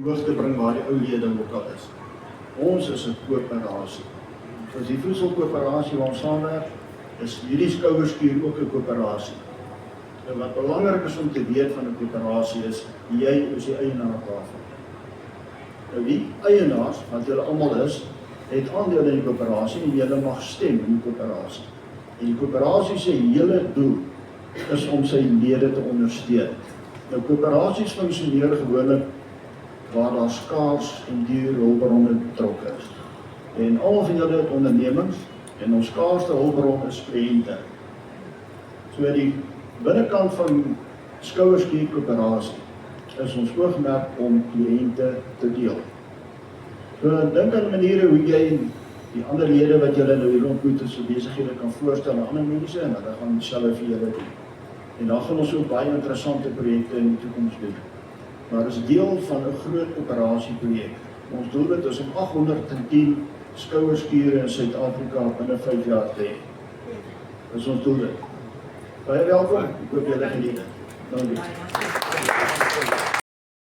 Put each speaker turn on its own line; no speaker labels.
hoog te bring waar die ou lede ook al is. Ons is 'n koöperasie. So as die voedselkoöperasie waar ons saamwerk, is hierdie skouerskuur ook 'n koöperasie. En wat belangrik is om te weet van 'n koöperasie is, jy is die eienaar daarvan. Nou die eienaars, wat julle almal is, het aandele in die koöperasie en julle mag stem in die koöperasie. En die koöperasie se hele doel is om sy lede te ondersteun. Nou koöperasies funksioneer gewoonlik waar daar skaars en duur hulpbronne betrokke is. En al van julle het ondernemings en ons skaarste hulpbron is kliënte. So die binnekant van skouerskuur koöperasie is ons oogmerk om kliënte te deel. So dink aan maniere hoe jy die ander lede wat julle nou hier ontmoet is, so besighede kan voorstel aan ander mense en hulle gaan dieselfde vir julle doen. En dan gaan ons ook baie interessante projekte in die toekoms doen. Maar is deel van 'n groot operasieprojek. Ons doelwit is om 810 skouerskure in Suid-Afrika binne 5 jaar te hê. Dis ons doelwit. Baie welkom, ek hoop julle geniet dit. Dankie.